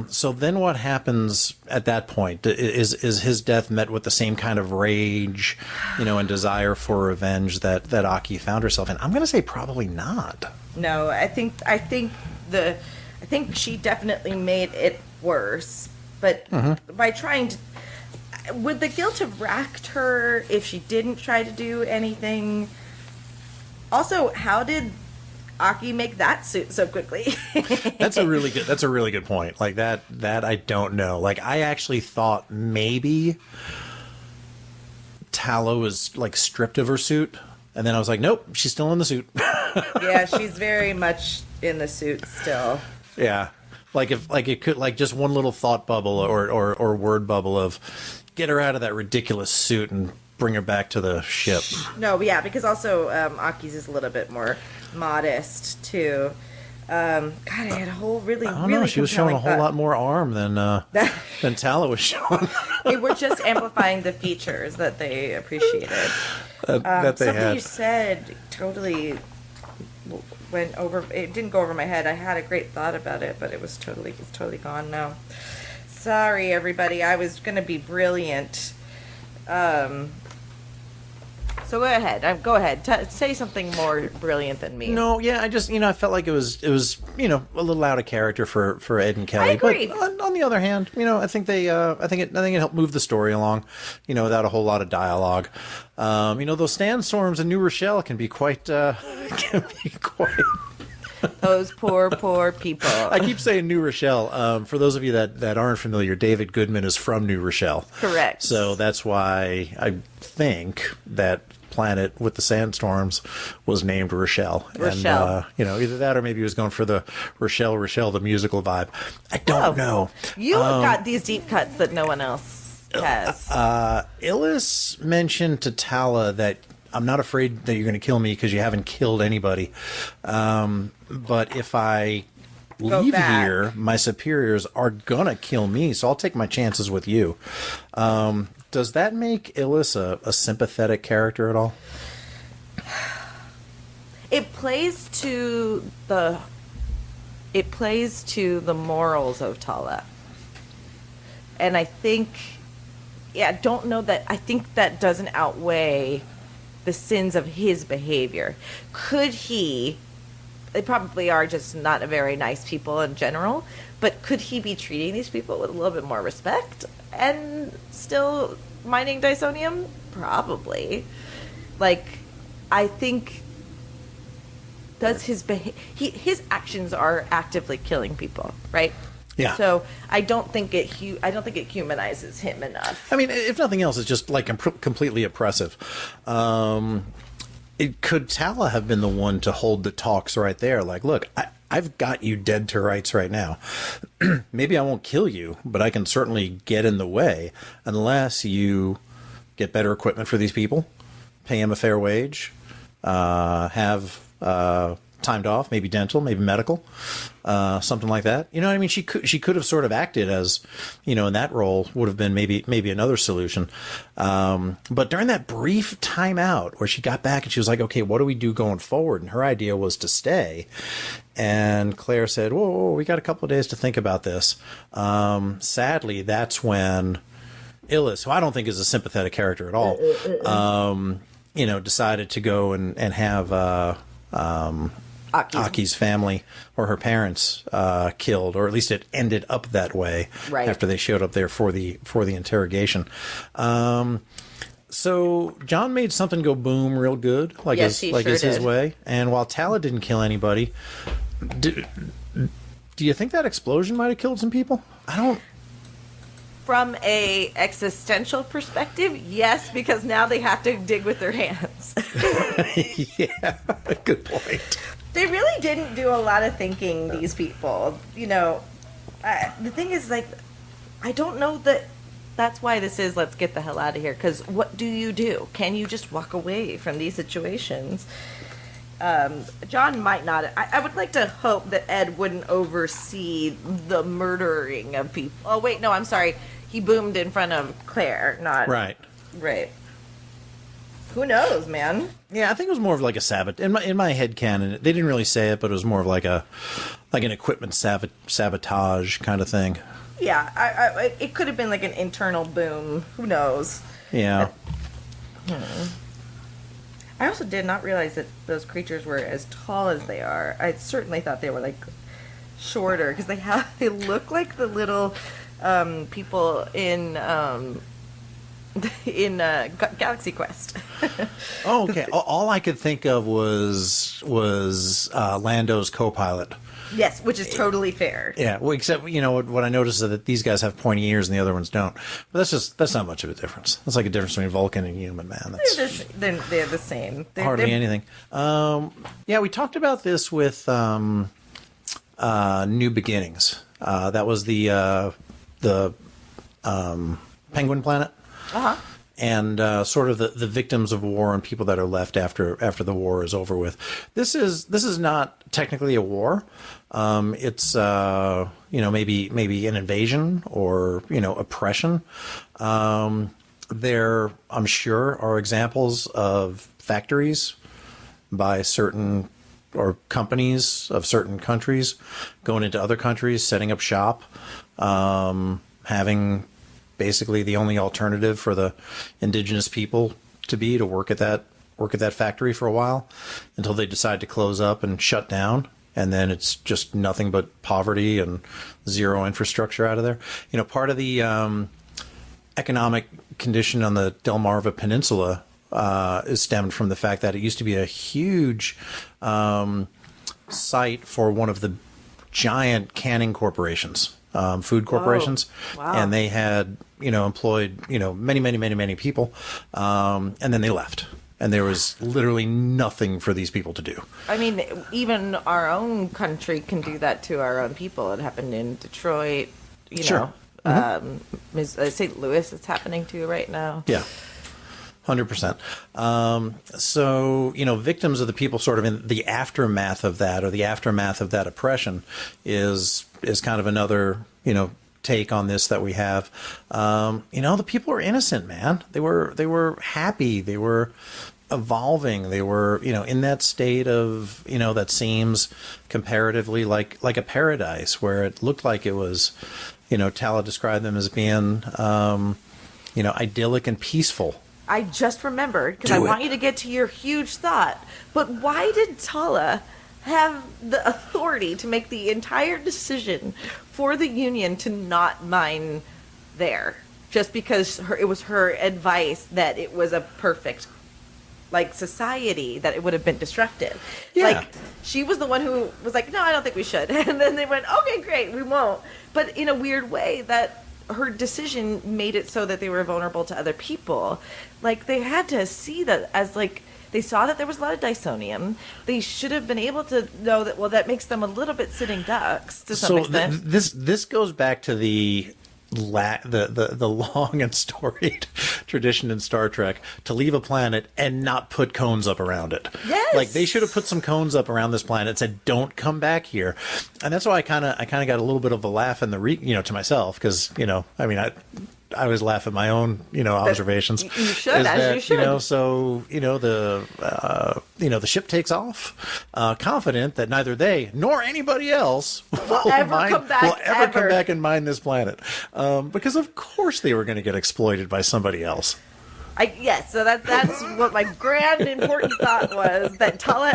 So then what happens at that point? Is his death met with the same kind of rage, and desire for revenge that Aki found herself in? I'm going to say probably not. No, I think she definitely made it worse. But by trying to... Would the guilt have racked her if she didn't try to do anything? Also, how did Aki make that suit so quickly? That's a really good point. Like that I don't know. Like, I actually thought maybe Talla was like stripped of her suit, and then I was like, nope, she's still in the suit. Yeah, she's very much in the suit still. Yeah. Like if it could, like, just one little thought bubble or word bubble of get her out of that ridiculous suit and bring her back to the ship. No, yeah, because also Aki's is a little bit more modest too. God, I had a whole really she was showing a whole lot more arm than Talla was showing. They were just amplifying the features that they appreciated. That they something had. You said totally went over. It didn't go over my head. I had a great thought about it, but it's totally gone now. Sorry, everybody. I was going to be brilliant. So go ahead. Say something more brilliant than me. No, yeah, I just, I felt like it was, a little out of character for Ed and Kelly. I agree. But on the other hand, I think I think it helped move the story along, without a whole lot of dialogue. Those sandstorms in New Rochelle can be quite. Those poor people. I keep saying New Rochelle. For those of you that aren't familiar, David Goodman is from New Rochelle. Correct. So that's why I think that planet with the sandstorms was named Rochelle. Rochelle. And, either that or maybe he was going for the Rochelle the musical vibe. I don't know. You got these deep cuts that no one else has. Illis mentioned to Talla that I'm not afraid that you're going to kill me because you haven't killed anybody. But if I leave here, my superiors are going to kill me, so I'll take my chances with you. Does that make Illis a sympathetic character at all? It plays to the morals of Talla. And I think, I don't know that, I think that doesn't outweigh the sins of his behavior. Could he, they probably are just not a very nice people in general, but could he be treating these people with a little bit more respect and still mining Dysonium? Probably. Like, I think does his actions are actively killing people, right? Yeah. So I don't think it humanizes him enough. I mean, if nothing else, it's just like completely oppressive. Could Talla have been the one to hold the talks right there? Like, look, I've got you dead to rights right now. Maybe I won't kill you, but I can certainly get in the way unless you get better equipment for these people, pay them a fair wage, have timed off, maybe dental, maybe medical, something like that. You know what I mean? She could have sort of acted as, in that role would have been maybe another solution. But during that brief timeout where she got back and she was like, okay, what do we do going forward? And her idea was to stay. And Claire said, whoa, we got a couple of days to think about this. Sadly, that's when Illis, who I don't think is a sympathetic character at all, decided to go and have Aki's family or her parents killed, or at least it ended up that way after they showed up there for the interrogation. So John made something go boom real good, it's his way. And while Talla didn't kill anybody, do you think that explosion might have killed some people? I don't. From a existential perspective, yes, because now they have to dig with their hands. Yeah, good point. They really didn't do a lot of thinking, these people. The thing is, I don't know that that's why this is let's get the hell out of here, because what do you do? Can you just walk away from these situations? John might not. I would like to hope that Ed wouldn't oversee the murdering of people. Oh, wait, no, I'm sorry. He boomed in front of Claire, not... Right. Who knows, man? Yeah, I think it was more of like a sabotage. In my head canon, they didn't really say it, but it was more of like an equipment sabotage kind of thing. Yeah, it could have been like an internal boom. Who knows? Yeah. I also did not realize that those creatures were as tall as they are. I certainly thought they were like shorter, because they look like the little people in Galaxy Quest. Oh, okay. All I could think of was Lando's co-pilot. Yes, which is totally fair. Yeah, well, except what I noticed is that these guys have pointy ears and the other ones don't. But that's not much of a difference. That's like a difference between Vulcan and human, man. They're the same. Hardly anything. Yeah, we talked about this with New Beginnings. That was the Penguin Planet. Uh-huh. And sort of the victims of war and people that are left after the war is over with. This is not technically a war. It's maybe an invasion or oppression. There, I'm sure, are examples of factories by certain or companies of certain countries going into other countries, setting up shop, having basically the only alternative for the indigenous people to work at that factory for a while until they decide to close up and shut down. And then it's just nothing but poverty and zero infrastructure out of there. Part of the economic condition on the Delmarva Peninsula is stemmed from the fact that it used to be a huge site for one of the giant canning corporations. Food corporations. Oh, wow. And they had, employed, many people. And then they left. And there was literally nothing for these people to do. I mean, even our own country can do that to our own people. It happened in Detroit, Sure. St. Louis, it's happening to right now. Yeah. 100%. So, victims of the people sort of in the aftermath of that, or the aftermath of that oppression is kind of another, take on this that we have. The people are innocent, man. They were happy. They were evolving. They were, in that state of, that seems comparatively like a paradise where it looked like it was, Talla described them as being, idyllic and peaceful. I just remembered, because I want you to get to your huge thought. But why did Talla have the authority to make the entire decision for the Union to not mine there? Just because it was her advice that it was a perfect like society that it would have been destructive. Yeah. Like she was the one who was like, no, I don't think we should. And then they went, okay, great, we won't. But in a weird way that her decision made it so that they were vulnerable to other people. Like they had to see that as like, they saw that there was a lot of Dysonium. They should have been able to know that, well, that makes them a little bit sitting ducks to some extent. This goes back to the long and storied tradition in Star Trek to leave a planet and not put cones up around it. Yes. Like they should have put some cones up around this planet and said, "Don't come back here." And that's why I kind of got a little bit of a laugh in the to myself because I always laugh at my own, observations. You should, you should. The ship takes off, confident that neither they nor anybody else will ever come back and mine this planet, because of course they were going to get exploited by somebody else. Yes, so that's what my grand important thought was, that Talla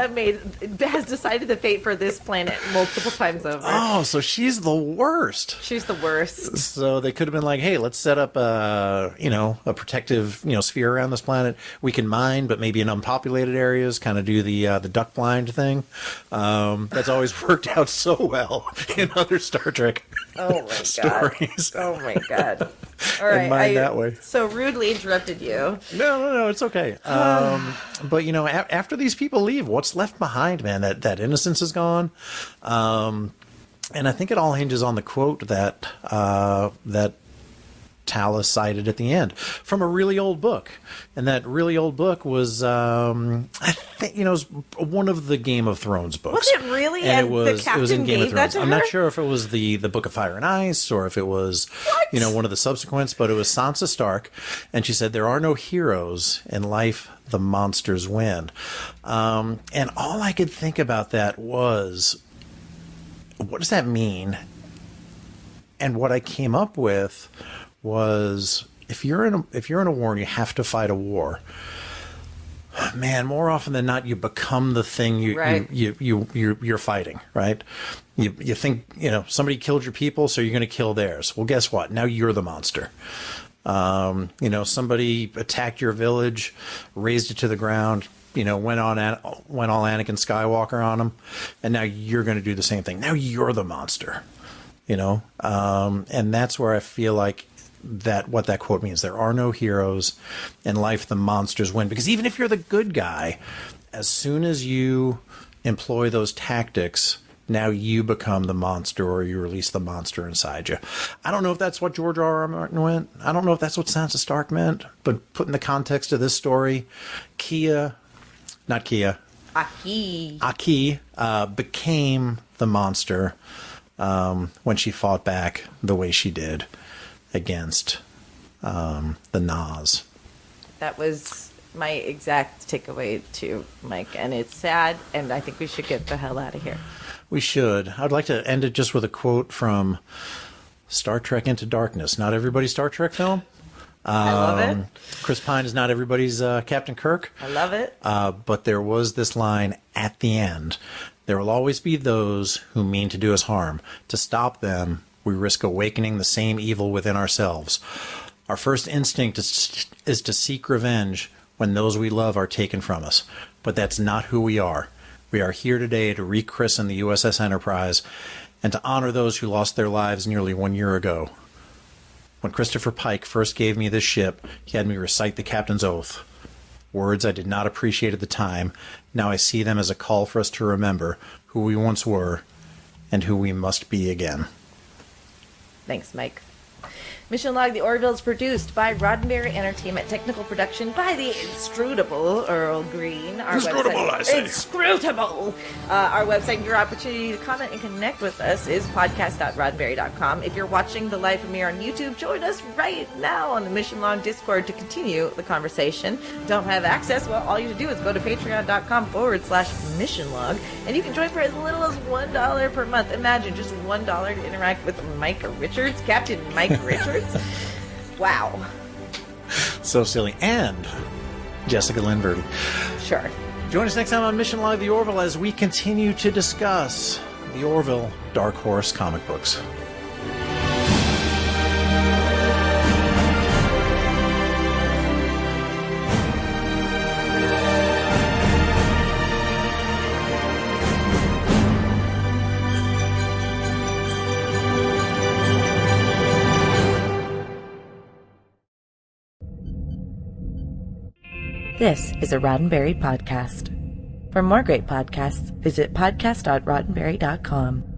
has decided the fate for this planet multiple times over. Oh, so she's the worst. She's the worst. So they could have been like, hey, let's set up a protective, sphere around this planet. We can mine, but maybe in unpopulated areas, kind of do the duck blind thing. That's always worked out so well in other Star Trek stories. Oh my God. All right. And mine that way. So rudely interrupted you. No, it's okay. But after these people leave, what's left behind, man? That innocence is gone, and I think it all hinges on the quote that Talla cited at the end from a really old book, and that really old book was, I think, it was one of the Game of Thrones books. Was it really? And it was in Game of gave that Thrones. to I'm her? not sure if it was the Book of Fire and Ice or if it was, one of the subsequents, but it was Sansa Stark, and she said, "There are no heroes in life; the monsters win." And all I could think about that was, what does that mean? And what I came up with was, if you're in a war and you have to fight a war, man, more often than not, you become the thing you're fighting, right? You think somebody killed your people, so you're going to kill theirs. Well, guess what? Now you're the monster. Somebody attacked your village, razed it to the ground. Went all Anakin Skywalker on them, and now you're going to do the same thing. Now you're the monster. And that's where I feel like what that quote means. There are no heroes in life, the monsters win. Because even if you're the good guy, as soon as you employ those tactics, now you become the monster, or you release the monster inside you. I don't know if that's what George R. R. Martin meant. I don't know if that's what Sansa Stark meant, but put in the context of this story, Aki became the monster when she fought back the way she did against the Nas. That was my exact takeaway too, Mike, and it's sad, and I think we should get the hell out of here. We should. I'd like to end it just with a quote from Star Trek Into Darkness. Not everybody's Star Trek film. I love it. Chris Pine is not everybody's Captain Kirk. I love it. But there was this line at the end. There will always be those who mean to do us harm. To stop them, we risk awakening the same evil within ourselves. Our first instinct is to seek revenge when those we love are taken from us. But that's not who we are. We are here today to rechristen the USS Enterprise and to honor those who lost their lives nearly 1 year ago. When Christopher Pike first gave me this ship, he had me recite the captain's oath. Words I did not appreciate at the time. Now I see them as a call for us to remember who we once were and who we must be again. Thanks, Mike. Mission Log, the Orville is produced by Roddenberry Entertainment. Technical production by the inscrutable Earl Green. Inscrutable, I say. Inscrutable! Our website, your opportunity to comment and connect with us is podcast.roddenberry.com. If you're watching the live premiere on YouTube, join us right now on the Mission Log Discord to continue the conversation. Don't have access? Well, all you have to do is go to patreon.com/Mission Log, and you can join for as little as $1 per month. Imagine just $1 to interact with Mike Richards, Captain Mike Richards. Wow. So silly. And Jessica Lynn Verdi. Sure. Join us next time on Mission Log the Orville as we continue to discuss the Orville Dark Horse comic books. This is a Roddenberry podcast. For more great podcasts, visit podcast.roddenberry.com.